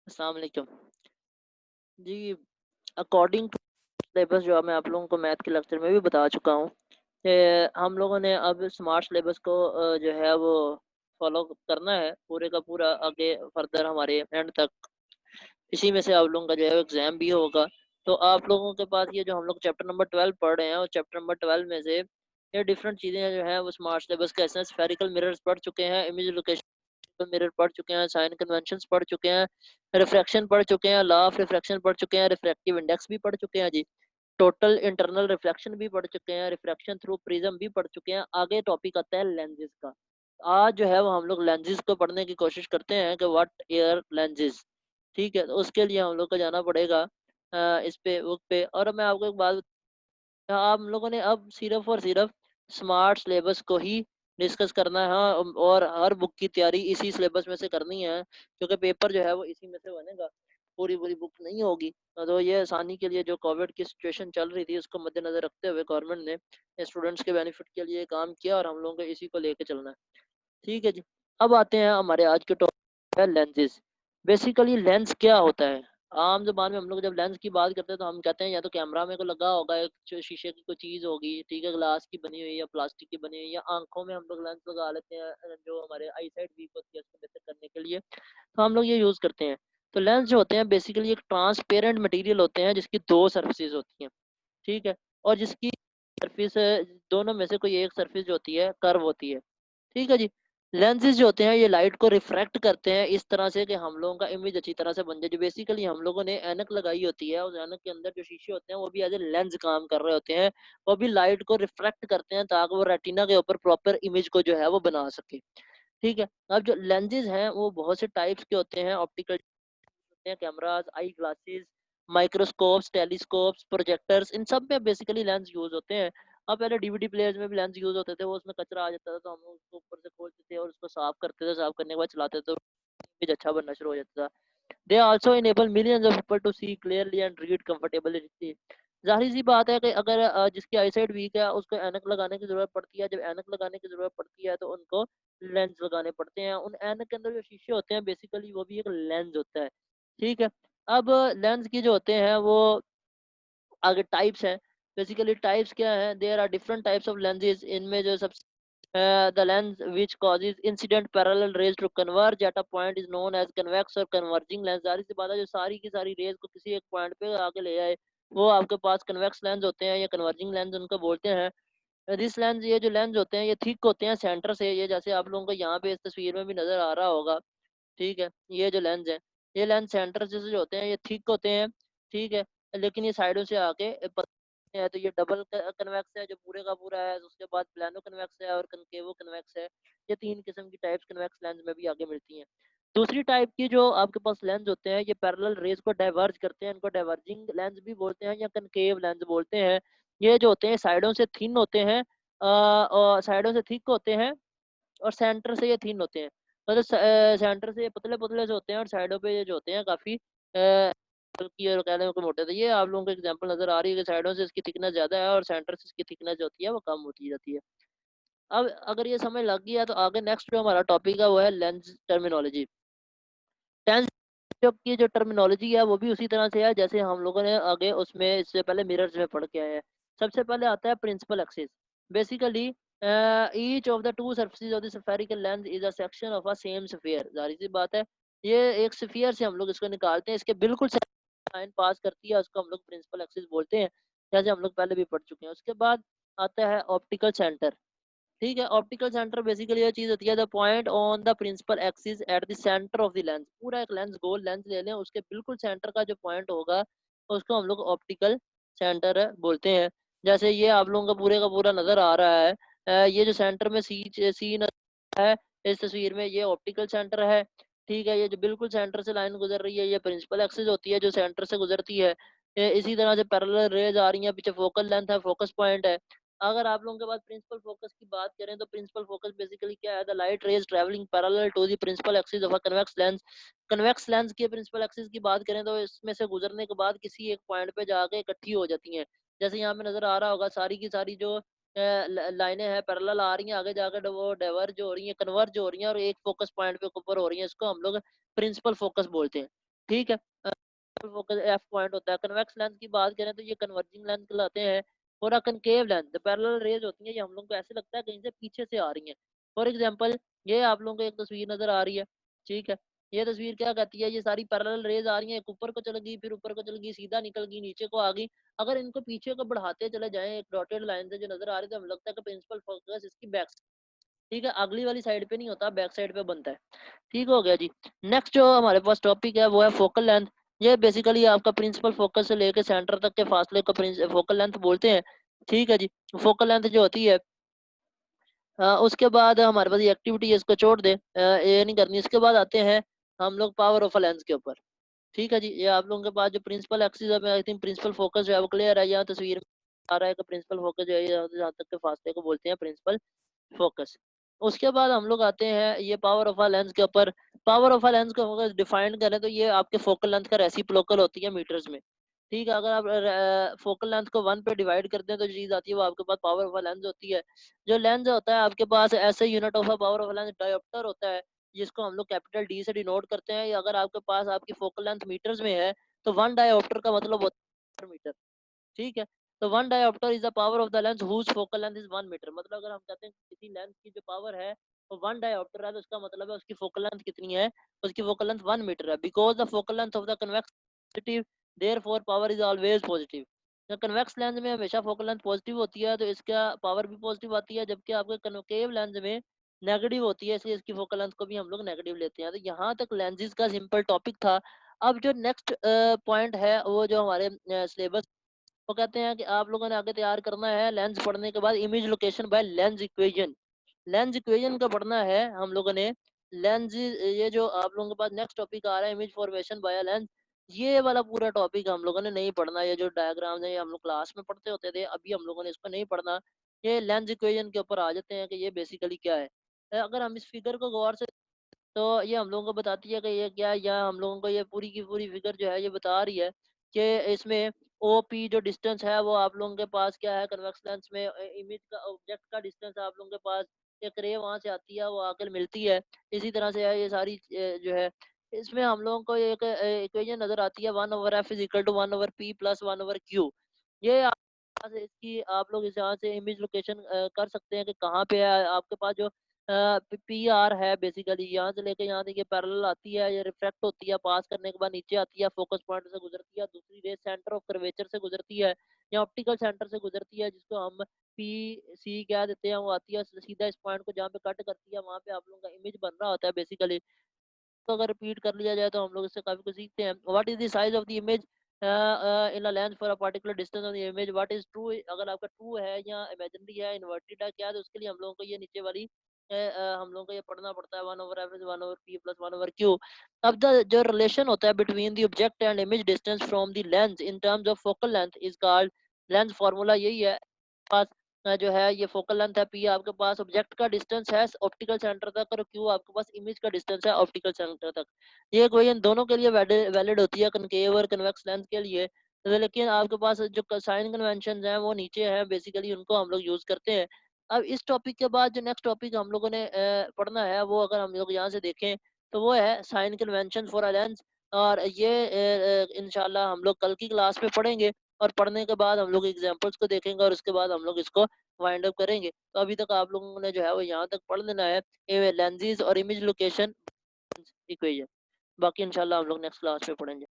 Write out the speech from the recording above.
अस्सलाम वालेकुम। जी, according to syllabus जो मैं आप लोगों को मैथ के लेक्चर में भी बता चुका हूँ कि हम लोगों ने अब स्मार्ट सिलेबस को जो है वो फॉलो करना है पूरे का पूरा आगे फर्दर हमारे एंड तक। इसी में से आप लोगों का जो है एग्ज़ाम भी होगा। तो आप लोगों के पास ये जो हम लोग चैप्टर नंबर 12 पढ़ रहे हैं और चैप्टर नंबर 12 में से ये डिफरेंट चीज़ें जो हैं वो स्मार्ट सिलेबस के ऐसे स्फेरिकल मिरर्स पढ़ चुके हैं, इमेज लोकेशन मिरर पढ़ चुके हैं, साइन कन्वेंशंस पढ़ चुके हैं, रिफ्रैक्शन पढ़ चुके हैं, लॉ ऑफ रिफ्रैक्शन पढ़ चुके हैं, रिफ्रैक्टिव इंडेक्स भी पढ़ चुके हैं जी। टोटल इंटरनल रिफ्लेक्शन भी पढ़ चुके हैं, रिफ्रैक्शन थ्रू प्रिज्म भी पढ़ चुके हैं। आगे टॉपिक आता है लेंसेज का। आज जो है वो हम लोग लेंसेज को पढ़ने की कोशिश करते हैं कि व्हाट एयर लेंसेज। ठीक है, तो उसके लिए हम लोग को जाना पड़ेगा इस पे बुक पे। और मैं आपको एक बात, आप लोगों ने अब सिर्फ और सिर्फ स्मार्ट सिलेबस को ही डिस्कस करना है, हाँ, और हर बुक की तैयारी इसी सिलेबस में से करनी है क्योंकि पेपर जो है वो इसी में से बनेगा, पूरी पूरी बुक नहीं होगी। तो ये आसानी के लिए जो कोविड की सिचुएशन चल रही थी उसको मद्देनजर रखते हुए गवर्नमेंट ने स्टूडेंट्स के बेनिफिट के लिए काम किया और हम लोगों को इसी को लेके चलना है। ठीक है जी। अब आते हैं हमारे आज के टॉपिक है लेंसेज। बेसिकली लेंस क्या होता है? आम ज़ुबान में हम लोग जब लेंस की बात करते हैं तो हम कहते हैं या तो कैमरा में को लगा होगा एक जो शीशे की कोई चीज़ होगी, ठीक है, ग्लास की बनी हुई या प्लास्टिक की बनी हुई, या आँखों में हम लोग लेंस लगा लेते हैं जो हमारे आई साइट वीक होती है उसको बेहतर करने के लिए, तो हम लोग ये यूज़ करते हैं। तो लेंस जो होते हैं बेसिकली एक ट्रांसपेरेंट मटेरियल होते हैं जिसकी 2 सरफेसेस होती हैं, ठीक है? और जिसकी सरफेस दोनों में से कोई एक सरफेस जो होती है कर्व होती है। ठीक है जी। लेंसेज जो होते हैं ये लाइट को रिफ्रैक्ट करते हैं इस तरह से कि हम लोगों का इमेज अच्छी तरह से बन जाए। जो बेसिकली हम लोगों ने ऐनक लगाई होती है, उस ऐनक के अंदर जो शीशे होते हैं वो भी एज ए लेंस काम कर रहे होते हैं। वो भी लाइट को रिफ्रैक्ट करते हैं ताकि वो रेटिना के ऊपर प्रॉपर इमेज को जो है वो बना सके। ठीक है। अब जो लेंसेज हैं वो बहुत से टाइप्स के होते हैं, ऑप्टिकल होते हैं, cameras, eye glasses, microscopes, telescopes, projectors, इन सब में बेसिकली लेंस यूज होते हैं। अब पहले डीवीडी प्लेयर्स में भी लेंस यूज होते थे, वो उसमें कचरा आ जाता था तो हम लोग उसको ऊपर से खोलते थे और उसको साफ करते थे, साफ करने के बाद चलाते थे तो इमेज अच्छा बनना शुरू हो जाता था। They also enable millions of people to see clearly and read comfortably. जाहिर सी बात है कि अगर जिसकी आईसाइट वीक है उसको ऐनक लगाने की जरूरत पड़ती है। जब ऐनक लगाने की जरूरत पड़ती है तो उनको लेंस लगाने पड़ते हैं। उन ऐनक के अंदर जो शीशे होते हैं बेसिकली वो भी एक लेंस होता है। ठीक है। अब लेंस की जो होते हैं वो आगे टाइप्स हैं। बेसिकली टाइप्स क्या है? There are different types of lenses. इनमें जो सबसे the lens which causes incident parallel rays to converge at a point is known as convex or converging lens। जाहिर सी बात है जो सारी की सारी रेज को किसी एक पॉइंट पे आके ले आए वो आपके पास कन्वेक्स लेंस होते हैं या कन्वर्जिंग लेंस उनको बोलते हैं। दिस लेंस, ये जो लेंस होते हैं ये थिक होते हैं सेंटर से, ये जैसे आप लोगों को यहाँ पे इस तस्वीर में भी नजर आ रहा होगा। ठीक है, ये जो लेंस है ये लेंस सेंटर से जो होते हैं ये थिक होते हैं। ठीक है, लेकिन ये साइडों से आके है तो ये डबल कन्वेक्स है जो पूरे का पूरा है। उसके बाद प्लानो कन्वेक्स है और कनकेवो कन्वेक्स है। ये 3 किस्म की टाइप्स कन्वेक्स लेंस में भी आगे मिलती हैं। दूसरी टाइप की जो आपके पास लेंस होते हैं ये पैरेलल रेज को डाइवर्ज करते हैं, इनको डाइवर्जिंग लेंस भी बोलते हैं या कनकेव लेंस बोलते हैं। ये जो होते हैं साइडों से थिन होते हैं, और साइडों से थिक होते हैं और सेंटर से ये थिन होते हैं। मतलब सेंटर से ये पतले-पतले से होते हैं और साइडों पे ये जो होते हैं काफ़ी बल्कि और कह लें कि मोटे। तो ये आप लोगों को एग्जांपल नज़र आ रही है कि साइडों से इसकी थिकनेस ज़्यादा है और सेंटर से इसकी थिकनेस जो होती है वो कम होती जाती है। अब अगर ये समझ लग गया तो आगे नेक्स्ट जो हमारा टॉपिक है वो है लेंस टर्मिनोलॉजी। लेंस की जो टर्मिनोलॉजी है वो भी उसी तरह से है जैसे हम लोगों ने आगे उसमें इससे पहले मिरर्स में पढ़ के आए हैं। सबसे पहले आता है principal axis. Basically each of the two surfaces of the spherical lens is a section of a same sphere. जाहिर सी बात है ये एक स्फीयर से हम लोग इसको निकालते हैं, इसके बिल्कुल लाइन पास करती है उसको हम लोग प्रिंसिपल एक्सिस बोलते हैं, जैसे हम लोग पहले भी पढ़ चुके हैं। उसके बाद आता है ऑप्टिकल सेंटर। ठीक है, ऑप्टिकल सेंटर बेसिकली ये चीज होती है the point on the principal axis at the centre of the lens. पूरा एक लेंस गोल लेंस ले लें, उसके बिल्कुल सेंटर का जो पॉइंट होगा उसको हम लोग ऑप्टिकल सेंटर बोलते हैं। जैसे ये आप लोगों का पूरा नजर आ रहा है, ये जो सेंटर में सी है इस तस्वीर में ये ऑप्टिकल सेंटर है। ठीक है, ये जो बिल्कुल सेंटर से लाइन गुजर रही है ये प्रिंसिपल एक्सिस होती है जो सेंटर से गुजरती है। इसी तरह से पैरेलल रेज आ रही हैं, पीछे फोकल लेंथ है, फोकस पॉइंट है। अगर आप लोगों के पास प्रिंसिपल फोकस की बात करें तो प्रिंसिपल फोकस बेसिकली क्या है? The light rays travelling parallel to the principal axis of a convex lens. Convex lens की प्रिंसिपल एक्सिस की बात करें तो इसमें से गुजरने के बाद किसी एक पॉइंट पे जाके इकट्ठी हो जाती हैं। जैसे यहाँ पे नजर आ रहा होगा सारी की सारी जो लाइनें हैं पैरेलल आ रही हैं, आगे जाकर वो डाइवर्ज हो रही हैं, कन्वर्ज हो रही हैं और एक फोकस पॉइंट पे ऊपर हो रही हैं। इसको हम लोग प्रिंसिपल फोकस बोलते हैं। ठीक है। फोकस एफ पॉइंट होता है। कन्वेक्स लेंस की बात करें तो ये कन्वर्जिंग लेंस कहलाते हैं। और कनकेव लेंस, जो पैरेलल रेज होती हैं, ये हम लोग को ऐसे लगता है कहीं से पीछे से आ रही हैं। फॉर एग्जांपल, ये आप लोगों को एक तस्वीर नजर आ रही है, ठीक है। ये तस्वीर क्या कहती है, ये सारी पैरेलल रेज आ रही हैं, एक ऊपर को चल गई, फिर ऊपर को चल गई, सीधा निकल गई, नीचे को आ गई। अगर इनको पीछे को बढ़ाते चले जाएं एक डॉटेड लाइन से जो नजर आ रही है, तो हमें लगता है कि प्रिंसिपल फोकस इसकी बैक, ठीक है, अगली वाली साइड पे नहीं होता, बैक साइड पे बनता है। ठीक हो गया जी। नेक्स्ट जो हमारे पास टॉपिक है वो है फोकल लेंथ। ये बेसिकली आपका प्रिंसिपल फोकस से लेकर सेंटर तक के फासले को फोकल लेंथ बोलते हैं। ठीक है जी। फोकल लेंथ जो होती है, उसके बाद हमारे पास ये एक्टिविटी है, इसको छोड़ दे, ये नहीं करनी। इसके बाद आते हैं हम लोग पावर ऑफ अ लेंस के ऊपर। ठीक है जी। ये आप लोगों के पास जो प्रिंसिपल एक्सिस है, आई थिंक प्रिंसिपल फोकस जो है वो क्लियर है, यहाँ तस्वीर में आ रहा है कि प्रिंसिपल फोकस जो है जहाँ तक के फासले को बोलते हैं प्रिंसिपल फोकस। उसके बाद हम लोग आते हैं ये पावर ऑफ अ लेंस के ऊपर। पावर ऑफ अ लेंस को अगर डिफाइन करें तो ये आपके फोकल लेंथ का रेसिप्रोकल होती है मीटर्स में। ठीक है। अगर आप फोकल लेंथ को 1 पे डिवाइड करते हैं तो जो चीज आती है वो आपके पास पावर ऑफ अ लेंस होती है। जो लेंस होता है आपके पास, ऐसे unit of a power of a lens dioptre होता है, जिसको हम लोग कैपिटल डी से डिनोट करते हैं। या अगर आपके पास आपकी फोकल लेंथ मीटर्स में है तो 1 डायोप्टर का मतलब होता है मीटर। ठीक है। तो 1 dioptre is the power of the lens whose focal length is 1 metre. मतलब अगर हम कहते हैं कि किसी लेंस की जो पावर है वो 1 डायोप्टर है, तो उसका मतलब है उसकी फोकल लेंथ कितनी है, उसकी फोकल लेंथ 1 मीटर है। Because the focal length of the convex positive, therefore power is always positive. तो कन्वेक्स लेंस में हमेशा फोकल लेंथ पॉजिटिव होती है, तो इसका पावर भी पॉजिटिव आती है। जबकि आपके कनकेव लेंस में नेगेटिव होती है, इसलिए इसकी फोकल लेंथ को भी हम लोग नेगेटिव लेते हैं। तो यहाँ तक लेंसेज का सिंपल टॉपिक था। अब जो नेक्स्ट पॉइंट है वो जो हमारे सिलेबस, वो कहते हैं कि आप लोगों ने आगे तैयार करना है लेंस पढ़ने के बाद image location by lens equation. Lens equation का पढ़ना है हम लोगों ने। लेंस, ये जो आप लोगों के पास नेक्स्ट टॉपिक आ रहा है इमेज फॉर्मेशन बाय लेंस, ये वाला पूरा टॉपिक हम लोगों ने नहीं पढ़ना। ये जो डायग्राम है ये हम लोग क्लास में पढ़ते होते थे, अभी हम लोगों ने इसको नहीं पढ़ना। ये लेंस इक्वेशन के ऊपर आ जाते हैं कि ये बेसिकली क्या है। अगर हम इस फिगर को गौर से, तो ये हम लोगों को बताती है कि ये क्या है, या हम लोगों को ये पूरी की पूरी फिगर जो है ये बता रही है कि इसमें ओ पी जो डिस्टेंस है वो आप लोगों के पास क्या है, कन्वेक्स लेंस में इमेज का ऑब्जेक्ट का डिस्टेंस आप लोगों के पास, एक रे वहां से आती है वो आकर मिलती है। इसी तरह से है ये सारी जो है, इसमें हम लोगों को एक इक्वेशन नजर आती है 1/f is equal to 1/p plus 1/q। ये यहाँ से इसकी आप लोग इस यहाँ से इमेज लोकेशन कर सकते हैं कि कहाँ पे है आपके पास जो पी आर है। बेसिकली यहाँ से लेके यहाँ तक ये पैरेलल आती है, ये रिफ्रैक्ट होती है, पास करने के बाद नीचे आती है, फोकस पॉइंट से गुजरती है, दूसरी रेस सेंटर ऑफ कर्वेचर से गुजरती है या ऑप्टिकल सेंटर से गुजरती है, जिसको हम पी सी कह देते हैं। वो आती है सीधा इस पॉइंट को जहाँ पे कट करती है, वहां पे आप लोगों का इमेज बन रहा होता है बेसिकली। तो अगर रिपीट कर लिया जाए तो हम लोग इससे काफी कुछ सीखते हैं। What is the size of the image in a lens for a particular distance of the image, what is true, अगर आपका ट्रू है या इमेजिनरी है, इन्वर्टेड है क्या, तो उसके लिए हम लोगों को ये नीचे वाली हम लोगों को ये पढ़ना पड़ता है 1/f is 1/p plus 1/q। अब द जो रिलेशन होता है between the object and image distance from the lens in terms of focal length is called lens formula. यही है पास जो है ये फोकल लेंथ है, पी आपके पास ऑब्जेक्ट का डिस्टेंस है ऑप्टिकल सेंटर तक, और क्यू आपके पास इमेज का डिस्टेंस है ऑप्टिकल सेंटर तक। ये इक्वेशन दोनों के लिए वैलिड होती है, कनकेव और कन्वेक्स लेंस के लिए। लेकिन आपके पास जो साइन कन्वेंशन हैं वो नीचे हैं, बेसिकली उनको हम लोग यूज करते हैं। अब इस टॉपिक के बाद जो नेक्स्ट टॉपिक हम लोगों ने पढ़ना है, वो अगर हम लोग यहाँ से देखें तो वो है sign convention for a lens. और ये इंशाल्लाह हम लोग कल की क्लास में पढ़ेंगे। और पढ़ने के बाद हम लोग एग्जांपल्स को देखेंगे और उसके बाद हम लोग इसको वाइंड अप करेंगे। तो अभी तक आप लोगों ने जो है वो यहाँ तक पढ़ लेना है लेंसेज और इमेज लोकेशन इक्वेशन। बाकी इंशाल्लाह हम लोग नेक्स्ट क्लास में पढ़ेंगे।